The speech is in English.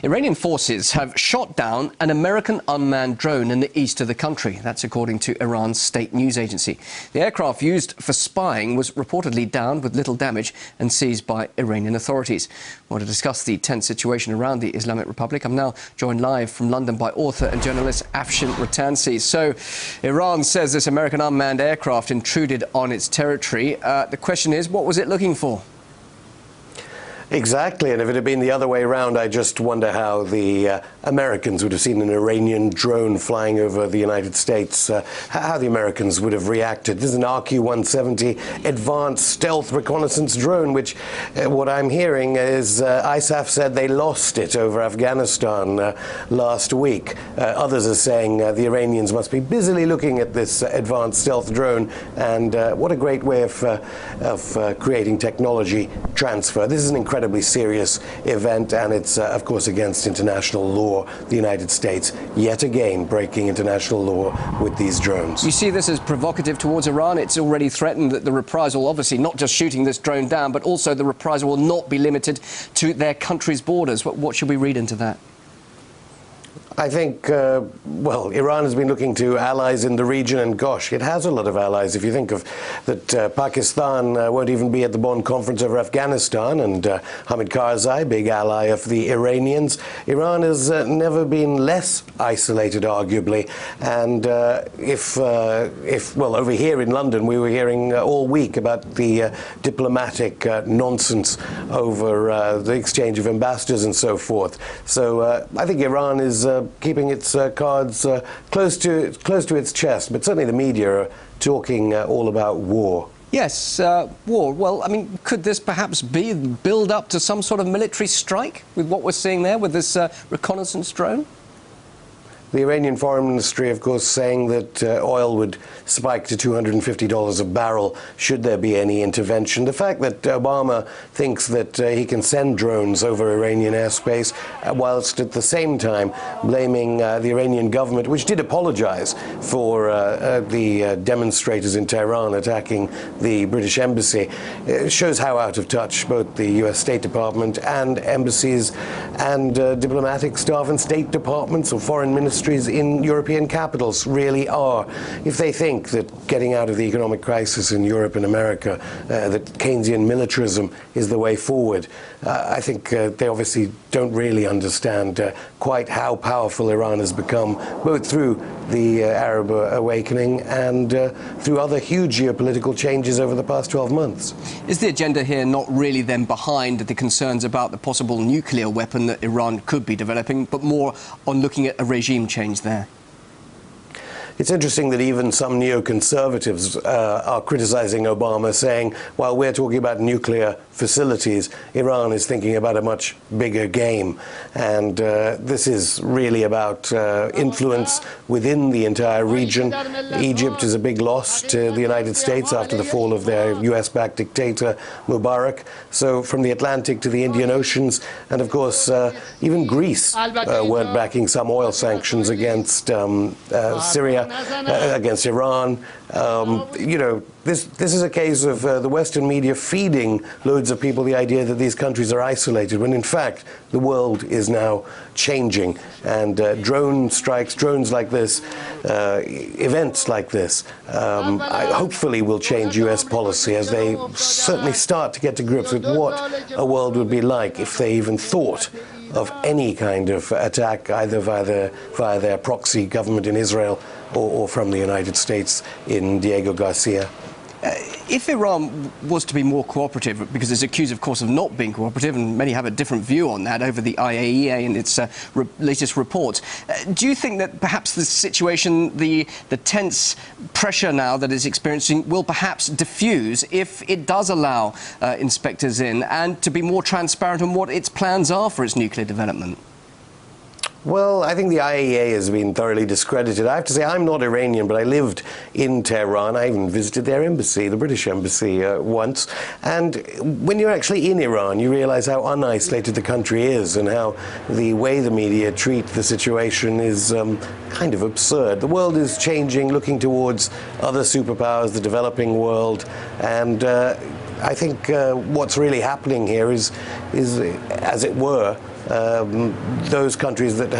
Iranian forces have shot down an American unmanned drone in the east of the country. That's according to Iran's state news agency. The aircraft used for spying was reportedly downed with little damage and seized by Iranian authorities. Well, to discuss the tense situation around the Islamic Republic, I'm now joined live from London by author and journalist Afshin Rattansi. So, Iran says this American unmanned aircraft intruded on its territory. The question is, what was it looking for? Exactly, and if it had been the other way around, I just wonder how the Americans would have seen an Iranian drone flying over the United States, how the Americans would have reacted. This is an RQ-170 advanced stealth reconnaissance drone, which what I'm hearing is ISAF said they lost it over Afghanistan last week. Others are saying the Iranians must be busily looking at this advanced stealth drone, and what a great way of creating technology transfer. This is an incredibly serious event, and it's of course against international law. The United States yet again breaking international law with these drones. You see this as provocative towards Iran? It's already threatened that the reprisal, obviously not just shooting this drone down, but also the reprisal will not be limited to their country's borders. What should we read into that? I think, well, Iran has been looking to allies in the region, and gosh, it has a lot of allies. If you think of that, Pakistan won't even be at the Bonn conference over Afghanistan, and Hamid Karzai, big ally of the Iranians. Iran has never been less isolated, arguably. And well, over here in London, we were hearing all week about the diplomatic nonsense over the exchange of ambassadors and so forth. So I think Iran is keeping its cards close to its chest, but certainly the media are talking all about war. Yes, war. Well, I mean, could this perhaps build up to some sort of military strike with what we're seeing there with this reconnaissance drone? The Iranian Foreign Ministry, of course, saying that oil would spike to $250 a barrel should there be any intervention. The fact that Obama thinks that he can send drones over Iranian airspace, whilst at the same time blaming the Iranian government, which did apologize for the demonstrators in Tehran attacking the British embassy, shows how out of touch both the US State Department and embassies and diplomatic staff and state departments or foreign ministries in European capitals really are. If they think that getting out of the economic crisis in Europe and America, that Keynesian militarism is the way forward, I think they obviously don't really understand quite how powerful Iran has become, both through the Arab awakening and through other huge geopolitical changes over the past 12 months. Is the agenda here not really then behind the concerns about the possible nuclear weapon that Iran could be developing, but more on looking at a regime change there? It's interesting that even some neoconservatives are criticizing Obama, saying, while we're talking about nuclear facilities, Iran is thinking about a much bigger game. And this is really about influence within the entire region. Egypt is a big loss to the United States after the fall of their US-backed dictator, Mubarak. So from the Atlantic to the Indian Oceans, and of course, even Greece weren't backing some oil sanctions against Syria, against Iran. You know, this is a case of the Western media feeding loads of people the idea that these countries are isolated, when in fact the world is now changing, and drone strikes, drones like this, events like this, hopefully will change US policy as they certainly start to get to grips with what a world would be like if they even thought of any kind of attack, either via their proxy government in Israel or from the United States in Diego Garcia. If Iran was to be more cooperative, because it's accused, of course, of not being cooperative, and many have a different view on that over the IAEA and its latest reports, do you think that perhaps the situation, the tense pressure now that it's experiencing, will perhaps diffuse if it does allow inspectors in and to be more transparent on what its plans are for its nuclear development? Well, I think the IAEA has been thoroughly discredited. I have to say, I'm not Iranian, but I lived in Tehran. I even visited their embassy, the British embassy, once. And when you're actually in Iran, you realize how unisolated the country is and how the way the media treat the situation is kind of absurd. The world is changing, looking towards other superpowers, the developing world, and I think what's really happening here is, as it were, those countries that have